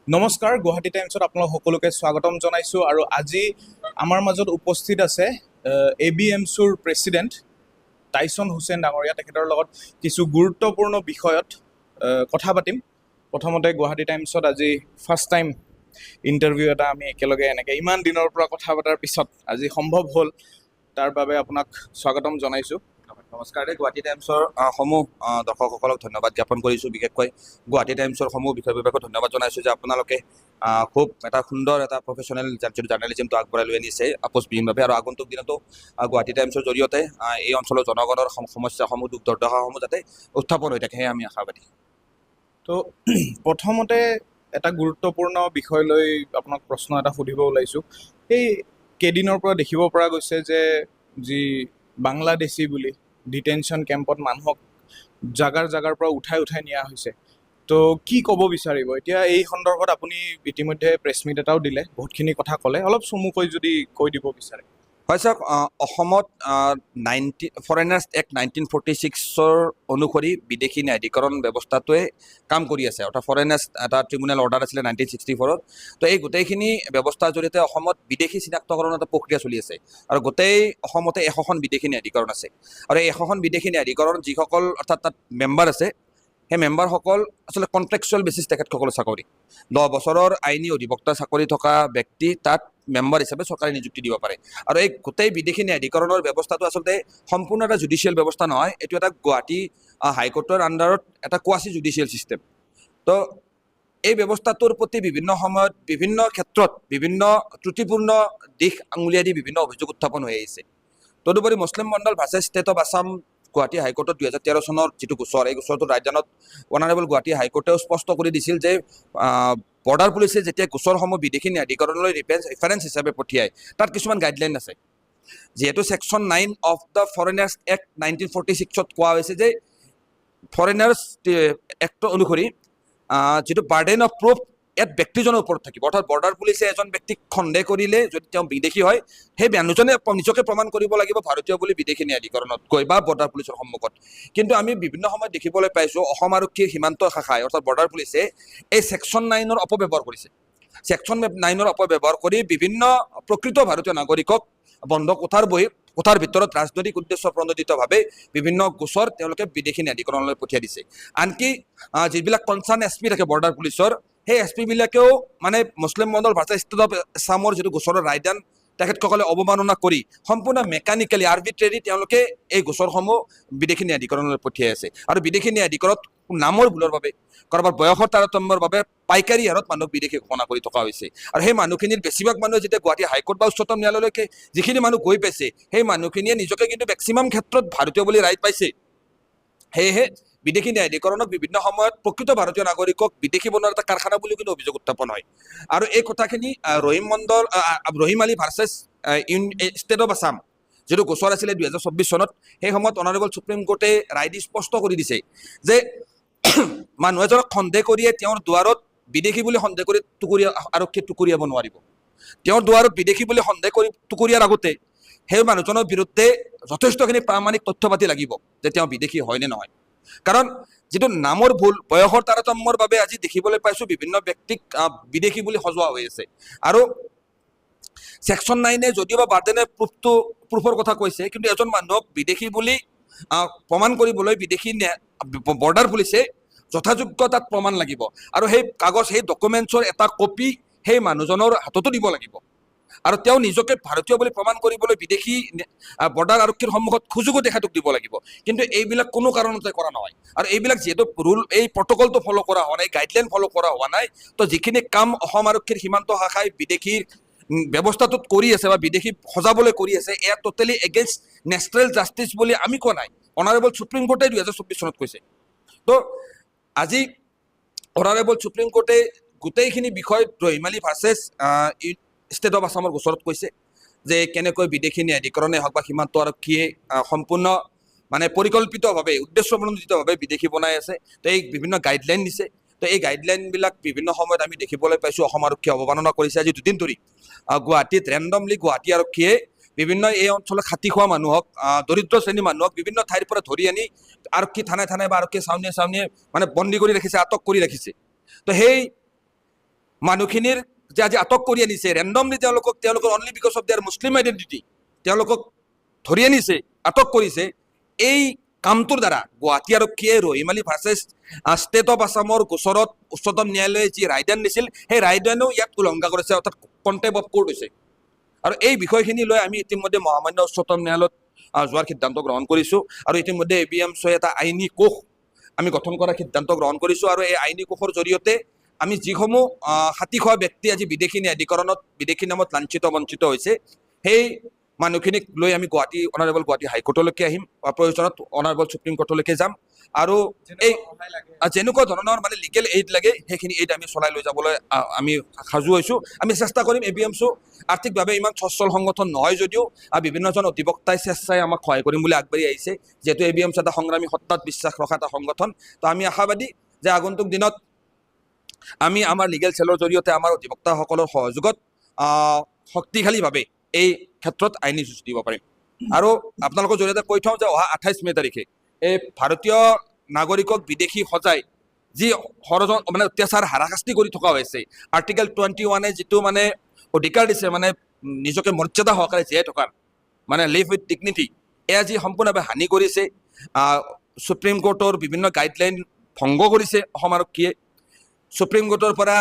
নমস্কাৰ, গুৱাহাটী টাইমছত আপোনালোক সকলোকে স্বাগতম জনাইছোঁ। আৰু আজি আমাৰ মাজত উপস্থিত আছে ABMCৰ প্ৰেচিডেণ্ট টাইছন হুছেইন ডাঙৰীয়া। তেখেতৰ লগত কিছু গুৰুত্বপূৰ্ণ বিষয়ত কথা পাতিম। প্ৰথমতে গুৱাহাটী টাইমছত আজি ফাৰ্ষ্ট টাইম ইণ্টাৰভিউ এটা আমি একেলগে এনেকৈ ইমান দিনৰ পৰা কথা পতাৰ পিছত আজি সম্ভৱ হ'ল, তাৰ বাবে আপোনাক স্বাগতম জনাইছোঁ। নমস্কাৰ। গুৱাহাটী টাইমছৰ সমূহ দৰ্শকসকলক ধন্যবাদ জ্ঞাপন কৰিছোঁ। বিশেষকৈ গুৱাহাটী টাইমছৰ সমূহ বিষয় বিভাগক ধন্যবাদ জনাইছোঁ যে আপোনালোকে খুব এটা সুন্দৰ এটা প্ৰফেচনেল জাৰ্নেলিজিমটো আগবঢ়াই লৈ আনিছে আপোচবিহীনভাৱে। আৰু আগন্তুক দিনতো গুৱাহাটী টাইমছৰ জৰিয়তে এই অঞ্চলৰ জনগণৰ সমস্যাসমূহ, দুখ দুৰ্দশাসমূহ যাতে উত্থাপন হৈ থাকে, সেয়ে আমি আশাবাদী। তো প্ৰথমতে এটা গুৰুত্বপূৰ্ণ বিষয় লৈ আপোনাক প্ৰশ্ন এটা সুধিব ওলাইছোঁ। এই কেইদিনৰ পৰা দেখিব পৰা গৈছে যে যি বাংলাদেশী বুলি ডিটেনশ্যন কেম্পত মানুহক জাগাৰ পৰা উঠাই নিয়া হৈছে। তো কি ক'ব বিচাৰিব এতিয়া এই সন্দৰ্ভত? আপুনি ইতিমধ্যে প্ৰেছ মিট এটাও দিলে, বহুতখিনি কথা ক'লে, অলপ চমুকৈ যদি কৈ দিব বিচাৰে। হয়, চাওক, অসমত ফৰেনাৰ্ছ এক্ট 1946 অনুসৰি বিদেশী ন্যায়াধিকৰণ ব্যৱস্থাটোৱে কাম কৰি আছে। অৰ্থাৎ ফৰেনাৰ্ছ এটা ট্ৰিব্যুনেল অৰ্ডাৰ আছিলে 1964। তো এই গোটেইখিনি ব্যৱস্থাৰ জৰিয়তে অসমত বিদেশী চিনাক্তকৰণৰ এটা প্ৰক্ৰিয়া চলি আছে। আৰু গোটেই অসমতে 100খন বিদেশী ন্যায়াধিকৰণ আছে। আৰু এই 100খন বিদেশী ন্যায়াধিকৰণ যিসকল অৰ্থাৎ তাত মেম্বাৰ আছে, সেই মেম্বাৰসকল আচলতে কণ্ট্ৰেকচুৱেল বেচিছ তেখেতসকলৰ চাকৰি। 10 বছৰৰ আইনী অধিবক্তাৰ চাকৰি থকা ব্যক্তি তাত মেম্বাৰ হিচাপে চৰকাৰে নিযুক্তি দিব পাৰে। আৰু এই গোটেই বিদেশী ন্যায়াধিকৰণৰ ব্যৱস্থাটো আচলতে সম্পূৰ্ণ এটা জুডিচিয়েল ব্যৱস্থা নহয়, এইটো এটা গুৱাহাটী হাইকোৰ্টৰ আণ্ডাৰত এটা কোৱাচি জুডিচিয়েল চিষ্টেম। তো এই ব্যৱস্থাটোৰ প্ৰতি বিভিন্ন সময়ত বিভিন্ন ক্ষেত্ৰত বিভিন্ন ত্ৰুটিপূৰ্ণ দিশ আঙুলিয়াই দি বিভিন্ন অভিযোগ উত্থাপন হৈ আহিছে। তদুপৰি Muslim Mondal versus state of Assam Guwahati হাইকোৰ্টত 2013 চনৰ যিটো গোচৰ, এই গোচৰটোৰ ৰায়দানত অনাৰেবল গুৱাহাটী হাইকোৰ্টেও স্পষ্ট কৰি দিছিল যে বৰ্ডাৰ পুলিচে যেতিয়া গোচৰসমূহ বিদেশী ন্যায়াধিকৰণলৈ ৰেফাৰেঞ্চ হিচাপে পঠিয়ায়, তাত কিছুমান গাইডলাইন আছে। যিহেতু section 9 of the foreigners act 1946ত কোৱা হৈছে যে ফৰেনাৰ্ছ এক্ট অনুসৰি যিটো বাৰ্ডেন অফ প্ৰুফ ইয়াত ব্যক্তিজনৰ ওপৰত থাকিব। অৰ্থাৎ বৰ্ডাৰ পুলিচে এজন ব্যক্তিক সন্দেহ কৰিলে, যদি তেওঁ বিদেশী হয়, সেই মানুহজনে নিজকে প্ৰমাণ কৰিব লাগিব ভাৰতীয় বুলি বিদেশী ন্যায়াধিকৰণত গৈ বা বৰ্ডাৰ পুলিচৰ সন্মুখত। কিন্তু আমি বিভিন্ন সময়ত দেখিবলৈ পাইছোঁ অসম আৰক্ষীৰ সীমান্ত শাখাই অৰ্থাৎ বৰ্ডাৰ পুলিচে এই ছেকশ্যন 9ৰ অপব্যৱহাৰ কৰিছে। ছেকশ্যন 9ৰ অপব্যৱহাৰ কৰি বিভিন্ন প্ৰকৃত ভাৰতীয় নাগৰিকক বন্ধ কোঠাৰ ভিতৰত ৰাজনৈতিক উদ্দেশ্য প্ৰণোদিতভাৱে বিভিন্ন গোচৰ তেওঁলোকে বিদেশী ন্যায়াধিকৰণলৈ পঠিয়াই দিছে। আনকি যিবিলাক কনচাৰ্ণ SP থাকে বৰ্ডাৰ পুলিচৰ, সেই SP বিলাকেও মানে মুছলিম মণ্ডল ভাৰ্চেছ ষ্টেট অফ আছামৰ যিটো গোচৰৰ ৰায়দান তেখেতসকলে অৱমাননা কৰি সম্পূৰ্ণ মেকানিকেলি আৰ্বিট্ৰেৰী তেওঁলোকে এই গোচৰসমূহ বিদেশী ন্যায়াধিকৰণলৈ পঠিয়াই আছে। আৰু বিদেশী ন্যায়াধিকৰণত নামৰ ভুলৰ বাবে, কাৰোবাৰ বয়সৰ তাৰতম্যৰ বাবে পাইকাৰী হাৰত মানুহক বিদেশী ঘোষণা কৰি থকা হৈছে। আৰু সেই মানুহখিনিৰ বেছিভাগ মানুহে যেতিয়া গুৱাহাটী হাইকোৰ্ট বা উচ্চতম ন্যায়ালয়লৈকে যিখিনি মানুহ গৈ পাইছে, সেই মানুহখিনিয়ে নিজকে কিন্তু মেক্সিমাম ক্ষেত্ৰত ভাৰতীয় বুলি ৰাইট পাইছে। সেয়েহে বিদেশী ন্যায়াধিকৰণক বিভিন্ন সময়ত প্ৰকৃত ভাৰতীয় নাগৰিকক বিদেশী বনোৱাৰ এটা কাৰখানা বুলিও কিন্তু অভিযোগ উত্থাপন হয়। আৰু এই কথাখিনি Rahim Ali versus state of Assam যিটো গোচৰ আছিলে 2024 চনত, সেই সময়ত অনাৰেবল সুপ্ৰিম কোৰ্টে ৰায় দি স্পষ্ট কৰি দিছে যে মানুহ এজনক সন্দেহ কৰিয়ে তেওঁৰ দুৱাৰত বিদেশী বুলি সন্দেহ কৰি আৰক্ষীয়ে টুকুৰিয়াব নোৱাৰিব। তেওঁৰ দুৱাৰত বিদেশী বুলি সন্দেহ কৰি টুকুৰিয়াৰ আগতে সেই মানুহজনৰ বিৰুদ্ধে যথেষ্টখিনি প্ৰামাণিক তথ্য পাতি লাগিব যে তেওঁ বিদেশী হয় নে নহয়। কাৰণ যিটো নামৰ ভুল, বয়সৰ তাৰতম্যৰ বাবে আজি দেখিবলৈ পাইছোঁ বিভিন্ন ব্যক্তিক বিদেশী বুলি সজোৱা হৈ আছে। আৰু ছেকশ্যন 9 যদিও বা বাৰ্ডেনে প্ৰুফৰ কথা কৈছে, কিন্তু এজন মানুহক বিদেশী বুলি প্ৰমাণ কৰিবলৈ বিদেশী বৰ্ডাৰ পুলিচে যথাযোগ্য তাত প্ৰমাণ লাগিব। আৰু সেই কাগজ, সেই ডকুমেণ্টছৰ এটা কপি সেই মানুহজনৰ হাততো দিব লাগিব। আৰু তেওঁ নিজকে ভাৰতীয় বুলি প্ৰমাণ কৰিবলৈ বিদেশী বৰ্ডাৰ আৰক্ষীৰ সন্মুখত সুযোগো তেখেতক দিব লাগিব। কিন্তু এইবিলাক কোনো কাৰণতে কৰা নহয়। আৰু এইবিলাক যিহেতু এই প্ৰট'কলটো ফ'ল' কৰা হোৱা নাই, গাইডলাইন ফ'ল' কৰা হোৱা নাই, তো যিখিনি কাম অসম আৰক্ষীৰ সীমান্ত শাখাই বিদেশীৰ ব্যৱস্থাটোত কৰি আছে বা বিদেশী সজাবলৈ কৰি আছে, এয়া টোটেলি এগেইনষ্ট নেচাৰেল জাষ্টিছ বুলি আমি কোৱা নাই, অনাৰেবল সুপ্ৰিম কোৰ্টে 2024 চনত কৈছে। তো আজি অনাৰেবল সুপ্ৰিম কোৰ্টে গোটেইখিনি বিষয় Rahim Ali versus state of আছামৰ গোচৰত কৈছে যে কেনেকৈ বিদেশী ন্যায়াধিকৰণে হওক বা সীমান্ত আৰক্ষীয়ে সম্পূৰ্ণ মানে পৰিকল্পিতভাৱে উদ্দেশ্যপ্ৰণোদিতভাৱে বিদেশী বনাই আছে। তো এই বিভিন্ন গাইডলাইন দিছে। তো এই গাইডলাইনবিলাক বিভিন্ন সময়ত আমি দেখিবলৈ পাইছোঁ অসম আৰক্ষীয়ে অৱমাননা কৰিছে। আজি দুদিন ধৰি গুৱাহাটীত ৰেণ্ডমলি গুৱাহাটী আৰক্ষীয়ে বিভিন্ন এই অঞ্চলত খাটি খোৱা মানুহক, দৰিদ্ৰ শ্ৰেণীৰ মানুহক বিভিন্ন ঠাইৰ পৰা ধৰি আনি আৰক্ষী থানাই বা আৰক্ষী চাউনীয়ে মানে বন্দী কৰি ৰাখিছে, আটক কৰি ৰাখিছে। তো সেই মানুহখিনিৰ যে আজি আটক কৰি আনিছে ৰেণ্ডমলি তেওঁলোকৰ only because of there Muslim identity তেওঁলোকক ধৰি আনিছে, আটক কৰিছে। এই কামটোৰ দ্বাৰা গুৱাহাটী আৰক্ষীয়ে ৰহিমালী ভাৰ্চেছ ষ্টেট অফ আছামৰ গোচৰত উচ্চতম ন্যায়ালয়ে যি ৰায়দান দিছিল, সেই ৰায়দানো ইয়াত উলংঘা কৰিছে, অৰ্থাৎ কণ্টেম্প অফ কোৰ্ট হৈছে। আৰু এই বিষয়খিনি লৈ আমি ইতিমধ্যে মহামান্য উচ্চতম ন্যায়ালয়ত যোৱাৰ সিদ্ধান্ত গ্ৰহণ কৰিছোঁ। আৰু ইতিমধ্যে ABMCয়ে এটা আইনী কোষ আমি গঠন কৰাৰ সিদ্ধান্ত গ্ৰহণ কৰিছোঁ। আৰু এই আইনী কোষৰ জৰিয়তে আমি যিসমূহ হাতী খোৱা ব্যক্তি আজি বিদেশী ন্যায়াধিকৰণত বিদেশী নামত লাঞ্ছিত বঞ্চিত হৈছে, সেই মানুহখিনিক লৈ আমি অনাৰেবল গুৱাহাটী হাইকোৰ্টলৈকে আহিম, প্ৰয়োজনত অনাৰেবল সুপ্ৰিম কোৰ্টলৈকে যাম। আৰু এই যেনেকুৱা ধৰণৰ মানে লিগেল এইড লাগে সেইখিনি এইড আমি চলাই লৈ যাবলৈ আমি সাজু হৈছোঁ। আমি চেষ্টা কৰিম। ABMC আৰ্থিকভাৱে ইমান সচ্ছল সংগঠন নহয় যদিও বিভিন্নজন অধিবক্তাই স্বেচ্ছাই আমাক সহায় কৰিম বুলি আগবাঢ়ি আহিছে। যিহেতু ABMC এটা সংগ্ৰামী সত্তাত বিশ্বাস ৰখা এটা সংগঠন, তো আমি আশাবাদী যে আগন্তুক দিনত আমি আমাৰ লিগেল চেলৰ জৰিয়তে আমাৰ অধিবক্তাসকলৰ সহযোগত শক্তিশালীভাৱে এই ক্ষেত্ৰত আইনী যুঁজ দিব পাৰিম। আৰু আপোনালোকৰ জৰিয়তে কৈ থওঁ যে অহা 28 মে তাৰিখে এই ভাৰতীয় নাগৰিকক বিদেশী সজাই যি মানে অত্যাচাৰ হাৰাশাস্তি কৰি থকা হৈছে, আৰ্টিকেল 21 যিটো মানে অধিকাৰ দিছে, মানে নিজকে মৰ্যাদা সহকাৰে জীয়াই থকাৰ, মানে লিভ উইথ ডিগনিটি, এয়া যি সম্পূৰ্ণভাৱে হানি কৰিছে, সুপ্ৰিম কোৰ্টৰ বিভিন্ন গাইডলাইন ভংগ কৰিছে অসম আৰক্ষীয়ে, সুপ্ৰিম কোৰ্টৰ পৰা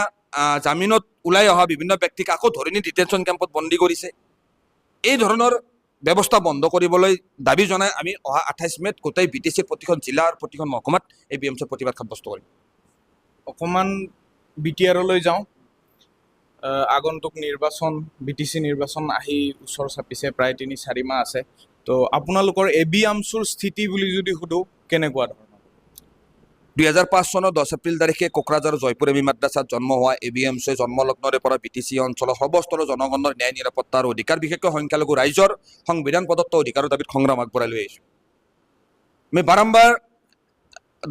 জামিনত ওলাই অহা বিভিন্ন ব্যক্তিক আকৌ ধৰি নি ডিটেনশ্যন কেম্পত বন্দী কৰিছে। এই ধৰণৰ ব্যৱস্থা বন্ধ কৰিবলৈ দাবী জনাই আমি অহা 28 মেত গোটেই BTCৰ প্ৰতিখন জিলাৰ প্ৰতিখন মহকুমাত ABMCৰ প্ৰতিবাদ সাব্যস্ত কৰিম। অকণমান BTRলৈ যাওঁ। আগন্তুক নিৰ্বাচন, BTC নিৰ্বাচন আহি ওচৰ চাপিছে, প্ৰায় 3-4 মাহ আছে। তো আপোনালোকৰ ABMCৰ স্থিতি বুলি যদি সোধোঁ কেনেকুৱা ধৰণৰ? 2005 চনৰ 10 এপ্ৰিল তাৰিখে কোকৰাঝাৰ জয়পুৰ এমি মাদ্ৰাছাত জন্ম হোৱা ABMCয়ে জন্মলগ্নৰে পৰা BTC অঞ্চলৰ সৰ্বস্তৰৰ জনগণৰ ন্যায় নিৰাপত্তা আৰু অধিকাৰ, বিশেষকৈ সংখ্যালঘু ৰাইজৰ সংবিধান প্ৰদত্ত অধিকাৰৰ দাবীত সংগ্ৰাম আগবঢ়াই লৈ আহিছোঁ। আমি বাৰম্বাৰ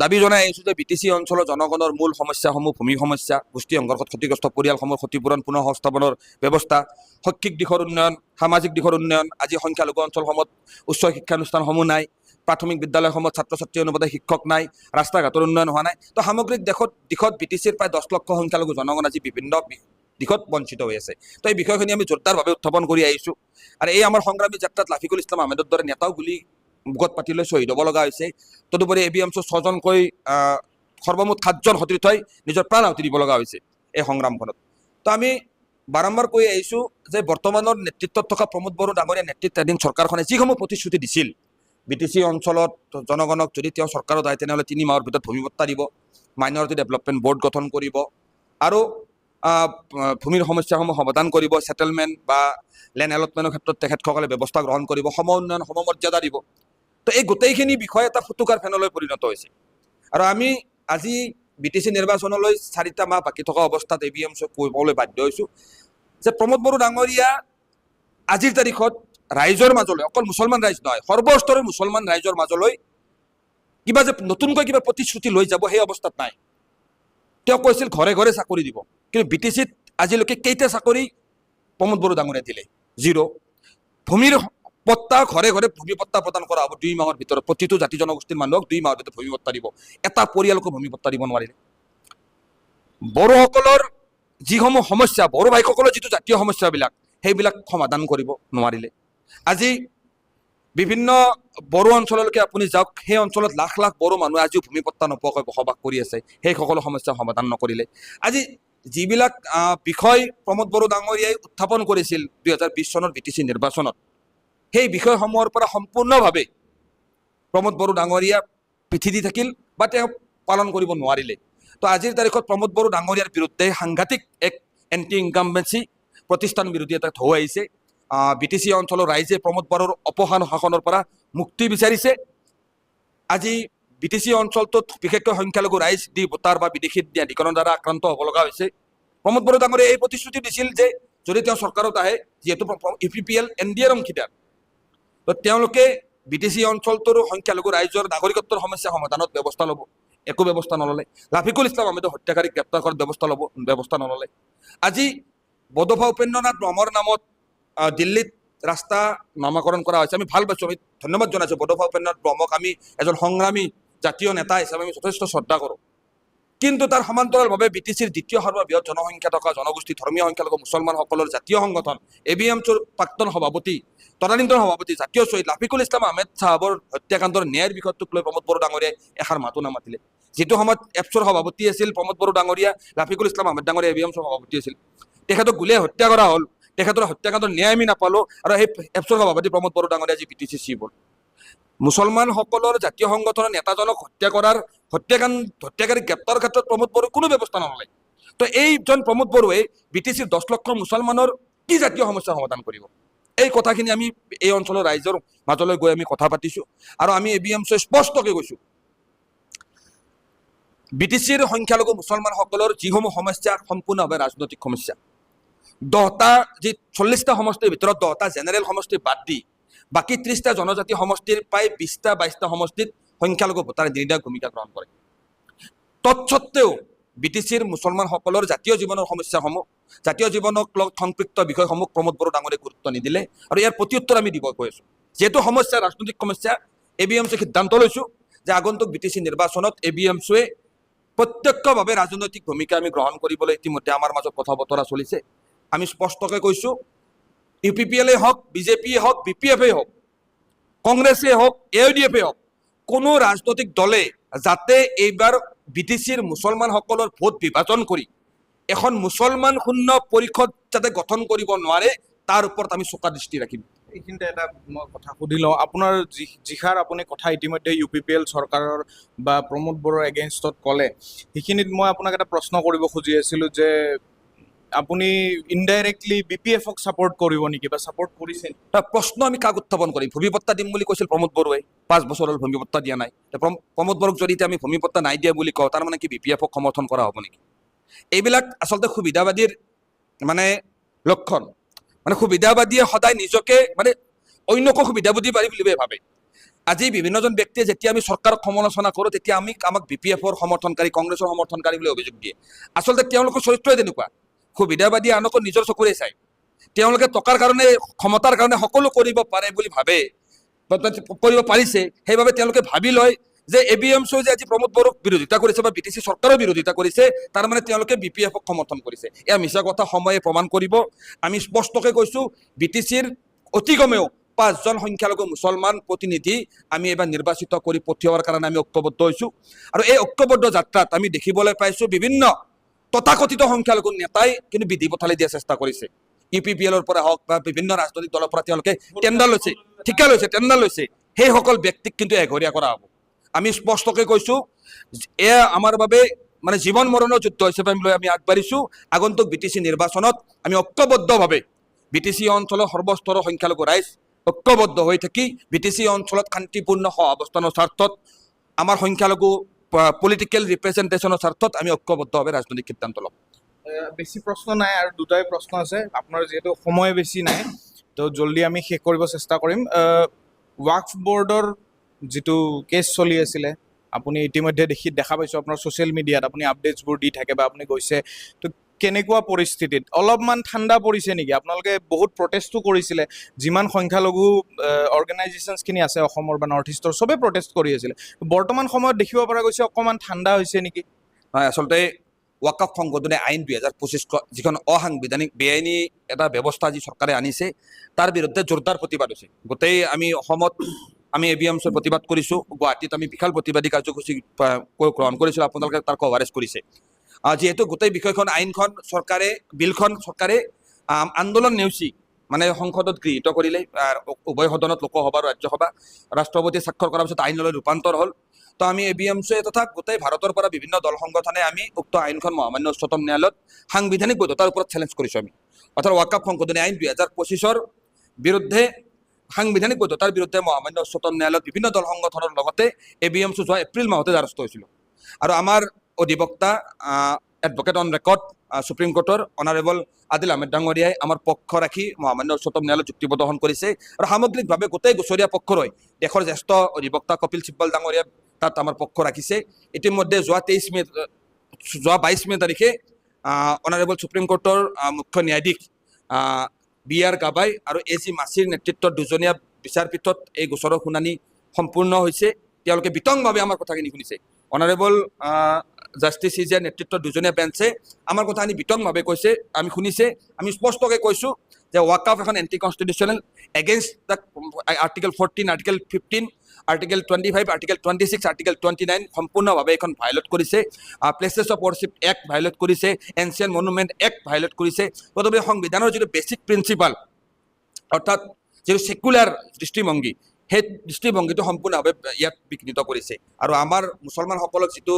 দাবী জনাই আহিছোঁ যে BTC অঞ্চলৰ জনগণৰ মূল সমস্যাসমূহ ভূমি সমস্যা, গোষ্ঠী সংঘৰ্ষত ক্ষতিগ্ৰস্ত পৰিয়ালসমূহৰ ক্ষতিপূৰণ, পুনৰ সংস্থাপনৰ ব্যৱস্থা, শৈক্ষিক দিশৰ উন্নয়ন, সামাজিক দিশৰ উন্নয়ন। আজি সংখ্যালঘু অঞ্চলসমূহত উচ্চ শিক্ষানুষ্ঠানসমূহ নাই, প্ৰাথমিক বিদ্যালয়সমূহত ছাত্ৰ ছাত্ৰী অনুপাতে শিক্ষক নাই, ৰাস্তা ঘাটৰ উন্নয়ন হোৱা নাই। তো সামগ্ৰিক দিশত BTCৰ প্ৰায় 10 লক্ষ সংখ্যালঘু জনগণ আজি বিভিন্ন দিশত বঞ্চিত হৈ আছে। তো এই বিষয়খিনি আমি জোৰদাৰভাৱে উত্থাপন কৰি আহিছোঁ। আৰু এই আমাৰ সংগ্ৰামী যাত্ৰাত লাফিকুল ইছলাম আহমেদৰ দৰে নেতাও বুকত পাতি লৈ শ্বহীদ হ'ব লগা হৈছে। তদুপৰি ABMCৰ 6জনকৈ সৰ্বমুঠ 7জন সতীৰ্থই নিজৰ প্ৰাণ আহুতি দিব লগা হৈছে এই সংগ্ৰামখনত। তো আমি বাৰম্বাৰ কৈ আহিছোঁ যে বৰ্তমানৰ নেতৃত্বত থকা প্ৰমোদ বড়ো ডাঙৰীয়া নেতৃত্বাধীন চৰকাৰখনে যিসমূহ প্ৰতিশ্ৰুতি দিছিল, BTC অঞ্চলত জনগণক যদি তেওঁ চৰকাৰত আহে তেনেহ'লে 3 মাহৰ ভিতৰত ভূমি পট্টা দিব, মাইনৰিটি ডেভেলপমেণ্ট বৰ্ড গঠন কৰিব, আৰু ভূমিৰ সমস্যাসমূহ সমাধান কৰিব, ছেটেলমেণ্ট বা লেণ্ড এলটমেণ্টৰ ক্ষেত্ৰত তেখেতসকলে ব্যৱস্থা গ্ৰহণ কৰিব, সম উন্নয়ন সমমৰ্যাদা দিব। তো এই গোটেইখিনি বিষয় এটা ফুটুকাৰ ফেনলৈ পৰিণত হৈছে। আৰু আমি আজি BTC নিৰ্বাচনলৈ 4টা মাহ বাকী থকা অৱস্থাত ABMCক ক'বলৈ বাধ্য হৈছোঁ যে প্ৰমোদ বড়ো ডাঙৰীয়া আজিৰ তাৰিখত ৰাইজৰ মাজলৈ, অকল মুছলমান ৰাইজ নহয়, সৰ্বস্তৰৰ মুছলমান ৰাইজৰ মাজলৈ কিবা যে নতুনকৈ কিবা প্ৰতিশ্ৰুতি লৈ যাব সেই অৱস্থাত নাই। তেওঁ কৈছিল ঘৰে ঘৰে চাকৰি দিব, কিন্তু BTCত আজিলৈকে কেইটা চাকৰি প্ৰমোদ বড়ো ডাঙৰীয়া দিলে? 0। ভূমিৰ পট্টা ঘৰে ঘৰে ভূমি পট্টা প্ৰদান কৰা হ'ব 2 মাহৰ ভিতৰত, প্ৰতিটো জাতি জনগোষ্ঠীৰ মানুহক 2 মাহৰ ভিতৰত ভূমি পট্টা দিব। এটা পৰিয়ালকো ভূমি পট্টা দিব নোৱাৰিলে। বড়োসকলৰ যিসমূহ সমস্যা, বড়ো ভাইসকলৰ যিটো জাতীয় সমস্যাবিলাক, সেইবিলাক সমাধান কৰিব নোৱাৰিলে। আজি বিভিন্ন বড়ো অঞ্চললৈকে আপুনি যাওক, সেই অঞ্চলত লাখ লাখ বড়ো মানুহে আজিও ভূমি পট্টা নোপোৱাকৈ বসবাস কৰি আছে, সেই সকলো সমস্যা সমাধান নকৰিলে। আজি যিবিলাক বিষয় প্ৰমোদ বড়ো ডাঙৰীয়াই উত্থাপন কৰিছিল 2020 চনৰ BTC নিৰ্বাচনত, সেই বিষয়সমূহৰ পৰা সম্পূৰ্ণভাৱে প্ৰমোদ বড়ো ডাঙৰীয়া পিঠি দি থাকিল বা তেওঁ পালন কৰিব নোৱাৰিলে। তো আজিৰ তাৰিখত প্ৰমোদ বড়ো ডাঙৰীয়াৰ বিৰুদ্ধে সাংঘাতিক এক এণ্টি ইনকাম্বেঞ্চি প্ৰতিষ্ঠান বিৰোধী এটা ঢৌ আহিছে। BTC অঞ্চলৰ ৰাইজে প্ৰমোদ বড়োৰ অপসান শাসনৰ পৰা মুক্তি বিচাৰিছে। আজি BTC অঞ্চলটোত বিশেষকৈ সংখ্যালঘু ৰাইজ দি ভোটাৰ বা বিদেশী ন্যায়াধিকৰণৰ দ্বাৰা আক্ৰান্ত হ'ব লগা হৈছে। প্ৰমোদ বড়ো ডাঙৰীয়াই এই প্ৰতিশ্ৰুতি দিছিল যে যদি তেওঁ চৰকাৰত আহে, যিহেতু UPPL NDAৰ অংশীদাৰ, তো তেওঁলোকে BTC অঞ্চলটোৰ সংখ্যালঘু ৰাইজৰ নাগৰিকত্বৰ সমস্যা সমাধানত ব্যৱস্থা ল'ব। একো ব্যৱস্থা নল'লে। লাফিকুল ইছলাম আহমেদৰ হত্যাকাৰীক গ্ৰেপ্তাৰ কৰাত ব্যৱস্থা নল'লে। আজি বডোফা উপেন্দ্ৰনাথ ব্ৰহ্মৰ নামত দিল্লীত ৰাস্তা নামাকৰণ কৰা হৈছে। আমি ভাল পাইছোঁ, আমি ধন্যবাদ জনাইছোঁ বডোফা উপেন্দ্ৰনাথ ব্ৰহ্মক। আমি এজন সংগ্ৰামী জাতীয় নেতা হিচাপে আমি যথেষ্ট শ্ৰদ্ধা কৰোঁ। কিন্তু তাৰ সমান্তৰালভাৱে BTCৰ দ্বিতীয় সৰ্ববৃহৎ জনসংখ্যা থকা জনগোষ্ঠী ধৰ্মীয় সংখ্যালঘু মুছলমানসকলৰ জাতীয় সংগঠন ABMCৰ প্ৰাক্তন সভাপতি তদানীন্তন সভাপতি জাতীয় শ্বহীদ লাফিকুল ইছলাম আহমেদ চাহাবৰ হত্যাকাণ্ডৰ ন্যায়ৰ বিষয়টোক লৈ প্ৰমোদ বড়ো ডাঙৰীয়াই এষাৰ মাতো নামাতিলে। যিটো সময়ত এপছৰ সভাপতি আছিল প্ৰমোদ বড়ো ডাঙৰীয়া, লাফিকুল ইছলাম আহমেদ ডাঙৰীয়া ABMCৰ সভাপতি আছিল, তেখেতক গুলীয়াই হত্যা কৰা হ'ল, তেখেতৰ হত্যাকাণ্ডৰ ন্যায় আমি নাপালোঁ, আৰু সেই এপছৰ সভাপতি প্ৰমোদ বড়ো ডাঙৰীয়া আজি BTC চিফ হ'ল। মুছলমানসকলৰ জাতীয় সংগঠনৰ নেতাজনক হত্যা কৰাৰ হত্যাকাৰী গ্ৰেপ্তাৰ ক্ষেত্ৰত প্ৰমোদ বড়োই কোনো ব্যৱস্থা নললে। তো এইজন প্ৰমোদ বড়োৱে BTCৰ 10 লক্ষ মুছলমানৰ কি জাতীয় সমস্যাৰ সমাধান কৰিব? এই কথাখিনি আমি এই অঞ্চলৰ ৰাইজৰ মাজলৈ গৈ আমি কথা পাতিছোঁ, আৰু আমি ABMCয়ে স্পষ্টকৈ কৈছোঁ BTCৰ সংখ্যালঘু মুছলমানসকলৰ যিসমূহ সমস্যা সম্পূৰ্ণভাৱে ৰাজনৈতিক সমস্যা। 40টা সমষ্টিৰ ভিতৰত 10টা জেনেৰেল সমষ্টি বাদ দি বাকী 30টা জনজাতি সমষ্টিৰ প্ৰায় 20টা-22টা সমষ্টিত সংখ্যালঘু ভোটাৰে নিৰ্ণায়ক ভূমিকা গ্ৰহণ কৰে। তৎসত্বেও BTCৰ মুছলমানসকলৰ জাতীয় জীৱনৰ সমস্যাসমূহ, জাতীয় জীৱনক লগত সম্পৃক্ত বিষয়সমূহ প্ৰমোদ বড়ো ডাঙৰীয়াই গুৰুত্ব নিদিলে, আৰু ইয়াৰ প্ৰত্যুত্তৰ আমি দিব গৈ আছোঁ। যিহেতু সমস্যা ৰাজনৈতিক সমস্যা, ABMCয়ে সিদ্ধান্ত লৈছোঁ যে আগন্তুক BTC নিৰ্বাচনত ABMCয়ে প্ৰত্যক্ষভাৱে ৰাজনৈতিক ভূমিকা আমি গ্ৰহণ কৰিবলৈ ইতিমধ্যে আমাৰ মাজত কথা বতৰা চলিছে। আমি স্পষ্টকৈ কৈছোঁ, UPPLয়ে হওক, BJPয়ে হওক, BPFয়ে হওক, কংগ্ৰেছে হওক, AUDFয়ে হওক, কোনো ৰাজনৈতিক দলে যাতে এইবাৰ BTCৰ মুছলমানসকলৰ ভোট বিভাজন কৰি এখন মুছলমান শূন্য পৰিষদ যাতে গঠন কৰিব নোৱাৰে, তাৰ ওপৰত আমি চোকা দৃষ্টি ৰাখিম। এইখিনিতে এটা মই কথা সুধি লওঁ, আপোনাৰ যিষাৰ আপুনি কথা ইতিমধ্যে UPPL চৰকাৰৰ বা প্ৰমোদ বড়োৰ এগেইনষ্টত ক'লে, সেইখিনিত মই আপোনাক এটা প্ৰশ্ন কৰিব খুজি আছিলোঁ যে আপুনি ইনডাইৰেক্টলি BPFক ছাপোৰ্ট কৰিব নেকি বা ছাপোৰ্ট কৰিছে? তাৰ প্ৰশ্ন আমি কাক উত্থাপন কৰিম? ভূমিপট্টা দিম বুলি কৈছিল প্ৰমোদ বড়োৱে, 5 বছৰ হ'ল ভূমিপট্টা দিয়া নাই। প্ৰমোদ বড়োক যদি আমি ভূমিপট্টা নাই দিয়া বুলি কওঁ, তাৰমানে কি BPFক সমৰ্থন কৰা হ'ব নেকি? এইবিলাক আচলতে সুবিধাবাদীৰ লক্ষণ। সুবিধাবাদীয়ে সদায় নিজকে অন্যকো সুবিধাবাদী পাৰি বুলি ভাবে। আজি বিভিন্নজন ব্যক্তিয়ে যেতিয়া আমি চৰকাৰক সমালোচনা কৰোঁ, তেতিয়া আমাক BPFৰ সমৰ্থনকাৰী, কংগ্ৰেছৰ সমৰ্থনকাৰী বুলি অভিযোগ দিয়ে। আচলতে তেওঁলোকৰ চৰিত্ৰই তেনেকুৱা, সুবিধাবাদী আনকো নিজৰ চকুৰে চায়। তেওঁলোকে টকাৰ কাৰণে, ক্ষমতাৰ কাৰণে সকলো কৰিব পাৰে বুলি ভাবে, কৰিব পাৰিছে, সেইবাবে তেওঁলোকে ভাবি লয় যে ABMCয়ে যে আজি প্ৰমোদ বড়োক বিৰোধিতা কৰিছে বা BTC চৰকাৰৰ বিৰোধিতা কৰিছে, তাৰ মানে তেওঁলোকে BPFক সমৰ্থন কৰিছে। এয়া মিছা কথা, সময়ে প্ৰমাণ কৰিব। আমি স্পষ্টকৈ কৈছোঁ, BTCৰ অতি কমেও 5জন সংখ্যালঘু মুছলমান প্ৰতিনিধি আমি এইবাৰ নিৰ্বাচিত কৰি পঠিওৱাৰ কাৰণে আমি ঐক্যবদ্ধ হৈছোঁ, আৰু এই ঐক্যবদ্ধ যাত্ৰাত আমি দেখিবলৈ পাইছোঁ বিভিন্ন তথাকথিত সংখ্যালঘু নেতাই কিন্তু বিধি পথালি দিয়াৰ চেষ্টা কৰিছে। UPPLৰ পৰা হওক বা বিভিন্ন ৰাজনৈতিক দলৰ পৰা তেওঁলোকে টেণ্ডাৰ লৈছে, ঠিকা লৈছে, টেণ্ডাৰ লৈছে। সেইসকল ব্যক্তিক কিন্তু এঘৰীয়া কৰা হ'ব। আমি স্পষ্টকৈ কৈছোঁ, এয়া আমাৰ বাবে জীৱন মৰণৰ যুদ্ধ হিচাপে আমি আগবাঢ়িছোঁ। আগন্তুক BTC নিৰ্বাচনত আমি ঐক্যবদ্ধভাৱে BTC অঞ্চলৰ সৰ্বস্তৰৰ সংখ্যালঘু ৰাইজ ঐক্যবদ্ধ হৈ থাকি BTC অঞ্চলত শান্তিপূৰ্ণ সহাৱস্থানৰ স্বাৰ্থত, আমাৰ সংখ্যালঘু পলিটিকেল ৰিপ্ৰেজেণ্টেশ্যনৰ স্বাৰ্থত আমি ঐক্যবদ্ধভাৱে ৰাজনৈতিক সিদ্ধান্ত ল'ম। বেছি প্ৰশ্ন নাই, আৰু দুটাই প্ৰশ্ন আছে। আপোনাৰ যিহেতু সময় বেছি নাই, তো জলদি আমি শেষ কৰিব চেষ্টা কৰিম। ৱাকফ বৰ্ডৰ যিটো কেছ চলি আছিলে, আপুনি ইতিমধ্যে দেখা পাইছোঁ আপোনাৰ ছ'চিয়েল মিডিয়াত আপুনি আপডেটছবোৰ দি থাকে বা আপুনি গৈছে, তো কেনেকুৱা পৰিস্থিতিত অলপমান ঠাণ্ডা পৰিছে নেকি? আপোনালোকে বহুত প্ৰটেষ্টো কৰিছিলে, যিমান সংখ্যালঘু অৰ্গেনাইজেশ্যনছখিনি আছে অসমৰ বা নৰ্থ ইষ্টৰ, চবেই প্ৰটেষ্ট কৰি আছিলে। বৰ্তমান সময়ত দেখিব পৰা গৈছে অকণমান ঠাণ্ডা হৈছে নেকি? হয়, আচলতে ৱাকফ সংশোধনী আইন 2025 যিখন অসাংবিধানিক বেআইনী এটা ব্যৱস্থা যি চৰকাৰে আনিছে, তাৰ বিৰুদ্ধে জোৰদাৰ প্ৰতিবাদ হৈছে। গোটেই আমি অসমত আমি ABMCয়ে প্ৰতিবাদ কৰিছোঁ, গুৱাহাটীত আমি বিশাল প্ৰতিবাদী কাৰ্যসূচী গ্ৰহণ কৰিছিলোঁ, আপোনালোকে তাৰ কভাৰেজ কৰিছে। যিহেতু গোটেই বিষয়খন, আইনখন বিলখন চৰকাৰে আন্দোলন নেওচি সংসদত গৃহীত কৰিলে, উভয় সদনত, লোকসভা আৰু ৰাজ্যসভা, ৰাষ্ট্ৰপতিয়ে স্বাক্ষৰ কৰাৰ পিছত আইনলৈ ৰূপান্তৰ হ'ল। তো আমি ABMCয়ে তথা গোটেই ভাৰতৰ পৰা বিভিন্ন দল সংগঠনে আমি উক্ত আইনখন মহামান্য উচ্চতম ন্যায়ালয়ত সাংবিধানিক বৈধতাৰ ওপৰত চেলেঞ্জ কৰিছোঁ। আমি অৰ্থাৎ ৱাকফ সংশোধনী আইন 2025ৰ বিৰুদ্ধে, সাংবিধানিক বৈধতাৰ বিৰুদ্ধে মহামান্য উচ্চতম ন্যায়ালয়ত বিভিন্ন দল সংগঠনৰ লগতে ABMC যোৱা এপ্ৰিল মাহতে দ্বাৰস্থ হৈছিলোঁ। আৰু আমাৰ অধিবক্তা এডভকেট অন ৰেকৰ্ড সুপ্ৰিম কোৰ্টৰ অনাৰেবল আদিল আহমেদ ডাঙৰীয়াই আমাৰ পক্ষ ৰাখি মহামান্য উচ্চতম ন্যায়ালয়ত যুক্তি প্ৰদৰ্শন কৰিছে, আৰু সামগ্ৰিকভাৱে গোটেই গোচৰীয়া পক্ষলৈ দেশৰ জ্যেষ্ঠ অধিবক্তা কপিল চিব্বল ডাঙৰীয়াই তাত আমাৰ পক্ষ ৰাখিছে। ইতিমধ্যে যোৱা 22 মে তাৰিখে অনাৰেবল সুপ্ৰিম কোৰ্টৰ মুখ্য ন্যায়াধীশ BR গাবাই আৰু AG মাছিৰ নেতৃত্বত দুজনীয়া বিচাৰপীঠত এই গোচৰৰ শুনানি সম্পূৰ্ণ হৈছে। তেওঁলোকে বিতংভাৱে আমাৰ কথাখিনি শুনিছে। অনাৰেবল জাষ্টিছ ইজিয়াৰ নেতৃত্বত দুজনীয়া বেঞ্চে আমাৰ কথাখিনি বিতংভাৱে কৈছে, আমি শুনিছে, আমি স্পষ্টকৈ কৈছোঁ যে ৱাকআফ এখন anti constitutional, against the article 14, article 15, article 25, article 26, article 29 সম্পূৰ্ণভাৱে এখন ভায়োলেট কৰিছে, places of worship act violate কৰিছে, এনচিয়েণ্ট মনুমেণ্ট এক্ট ভায়োলেট কৰিছে। তদুপৰি সংবিধানৰ যিটো বেছিক প্ৰিন্সিপাল অৰ্থাৎ যিটো ছেকুলাৰ দৃষ্টিভংগী, সেই দৃষ্টিভংগীটো সম্পূৰ্ণভাৱে ইয়াত বিঘ্নিত কৰিছে। আৰু আমাৰ মুছলমানসকলক যিটো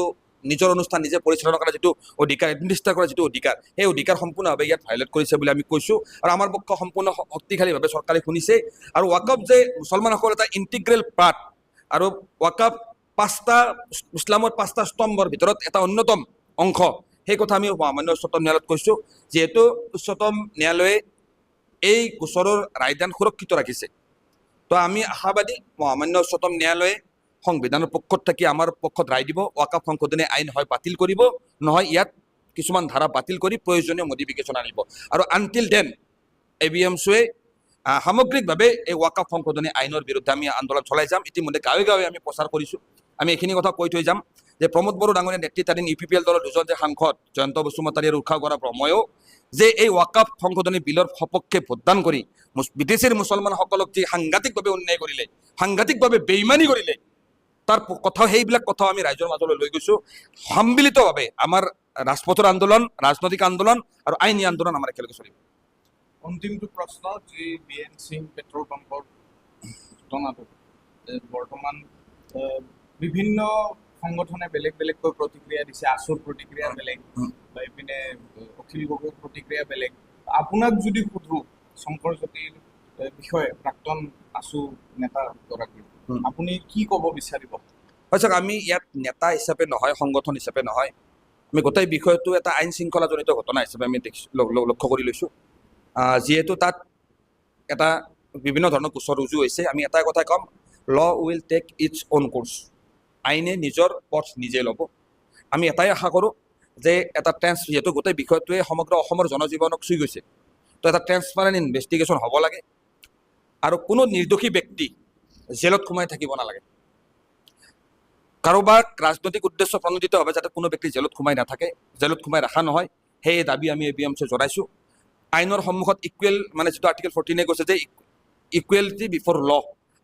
নিজৰ অনুষ্ঠান নিজে পৰিচালনা কৰা যিটো অধিকাৰ, এডমিনিষ্টাৰ কৰা যিটো অধিকাৰ, সেই অধিকাৰ সম্পূৰ্ণভাৱে ইয়াত ভায়োলেট কৰিছে বুলি আমি কৈছোঁ। আৰু আমাৰ পক্ষ সম্পূৰ্ণ শক্তিশালীভাৱে চৰকাৰে শুনিছে। আৰু ৱাকআফ যে মুছলমানসকলৰ এটা ইণ্টিগ্ৰেল পাৰ্ট, আৰু ৱাকআফ ইছলামৰ 5টা স্তম্ভৰ ভিতৰত এটা অন্যতম অংশ, সেই কথা আমি মহামান্য উচ্চতম ন্যায়ালয়ত কৈছোঁ। যিহেতু উচ্চতম ন্যায়ালয়ে এই গোচৰৰ ৰায়দান সুৰক্ষিত ৰাখিছে, তো আমি আশাবাদী মহামান্য উচ্চতম ন্যায়ালয়ে সংবিধানৰ পক্ষত থাকি আমাৰ পক্ষত ৰায় দিব। ৱাকআফ সংশোধনী আইন হয় বাতিল কৰিব, নহয় ইয়াত কিছুমান ধাৰা বাতিল কৰি প্ৰয়োজনীয় মডিফিকেশ্যন আনিব। আৰু আনটিল দেন ABMCয়ে সামগ্ৰিকভাৱে এই ৱাকআফ সংশোধনী আইনৰ বিৰুদ্ধে আমি আন্দোলন চলাই যাম। ইতিমধ্যে গাঁৱে গাঁৱে আমি প্ৰচাৰ কৰিছোঁ। আমি এইখিনি কথা কৈ থৈ যাম যে প্ৰমোদ বড়ো ডাঙৰীয়া নেতৃত্বাধীন UPPL দলৰ দুজন যে সাংসদ জয়ন্ত বসুমতাৰী আৰু উষা গৰা ব্ৰহ্ময়ো যে এই ৱাকআফ সংশোধনী বিলৰ সপক্ষে ভোটদান কৰি বিদেশীৰ মুছলমানসকলক যি সাংঘাতিকভাৱে অন্যায় কৰিলে, সাংঘাতিকভাৱে বেইমানি কৰিলে, তাৰ কথা, সেইবিলাক কথাও আমি ৰাইজৰ মাজলৈ লৈ গৈছোঁ। সন্মিলিতভাৱে আমাৰ ৰাজপথৰ আন্দোলন, ৰাজনৈতিক আন্দোলন আৰু আইনী আন্দোলন আমাৰ একেলগে চলিব। অন্তিমটো প্ৰশ্ন, যি BNC পেট্ৰল পাম্পৰ ঘটনাটো বৰ্তমান বিভিন্ন সংগঠনে বেলেগ বেলেগকৈ প্ৰতিক্ৰিয়া দিছে। আছুৰ প্ৰতিক্ৰিয়া বেলেগ, বা ইপিনে অখিল গগৈৰ প্ৰতিক্ৰিয়া বেলেগ। আপোনাক যদি সোধো শংকৰজ্যোতিৰ বিষয়ে, প্ৰাক্তন আছু নেতাগৰাকী, আপুনি কি ক'ব বিচাৰিব? হয় চাওক, আমি ইয়াত নেতা হিচাপে নহয়, সংগঠন হিচাপে নহয়, আমি গোটেই বিষয়টো এটা আইন শৃংখলাজনিত ঘটনা হিচাপে আমি লক্ষ্য কৰি লৈছোঁ। যিহেতু তাত এটা বিভিন্ন ধৰণৰ গোচৰ ৰুজু হৈছে, আমি এটা কথা ক'ম, law will take its own course. আইনে নিজৰ পথ নিজে ল'ব। আমি এটাই আশা কৰোঁ যে এটা যিহেতু গোটেই বিষয়টোৱে সমগ্ৰ অসমৰ জনজীৱনক চুই গৈছে, তো এটা ট্ৰেন্সপাৰেণ্ট ইনভেষ্টিগেশ্যন হ'ব লাগে। আৰু কোনো নিৰ্দোষী ব্যক্তি জেলত সোমাই থাকিব নালাগে। কাৰোবাক ৰাজনৈতিক উদ্দেশ্য প্ৰণোদিতভাৱে যাতে কোনো ব্যক্তি জেলত সোমাই নাথাকে, জেলত সোমাই ৰখা নহয়, সেই দাবী আমি ABMCয়ে জনাইছোঁ। আইনৰ সন্মুখত ইকুৱেল, মানে যিটো আৰ্টিকেল 14 কৈছে যে ইকুৱেলিটি বিফৰ ল,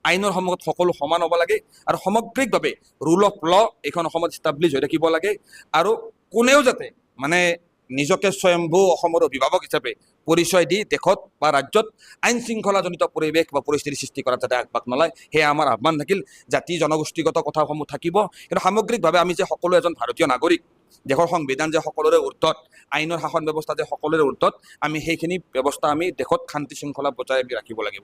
আইনৰ সন্মুখত সকলো সমান হ'ব লাগে। আৰু সামগ্ৰিকভাৱে ৰুল অফ ল এইখন অসমত ইষ্টাব্লিছ হৈ থাকিব লাগে। আৰু কোনেও যাতে মানে নিজকে স্বয়ম্ভూ অসমৰ অভিভাৱক হিচাপে পৰিচয় দি দেশত বা ৰাজ্যত আইন শৃংখলাজনিত পৰিৱেশ বা পৰিস্থিতি সৃষ্টি কৰাত যাতে আগভাগ নলয়, সেয়া আমাৰ আহ্বান থাকিল। জাতি জনগোষ্ঠীগত কথাসমূহ থাকিব, কিন্তু সামগ্ৰিকভাৱে আমি যে সকলো এজন ভাৰতীয় নাগৰিক, দেশৰ সংবিধান যে সকলোৰে ঊৰ্ধত, আইনৰ শাসন ব্যৱস্থা যে সকলোৰে ঊৰ্ধত, আমি সেইখিনি ব্যৱস্থা আমি দেশত শান্তি শৃংখলা বজাই ৰাখিব লাগিব।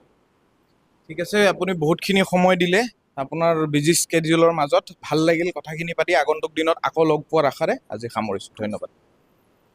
ঠিক আছে, আপুনি বহুতখিনি সময় দিলে আপোনাৰ বিজি স্কেডিউলৰ মাজত। ভাল লাগিল কথাখিনি পাতি। আগন্তুক দিনত আকৌ লগ পোৱাৰ আশাৰে আজি সামৰিছোঁ। ধন্যবাদ।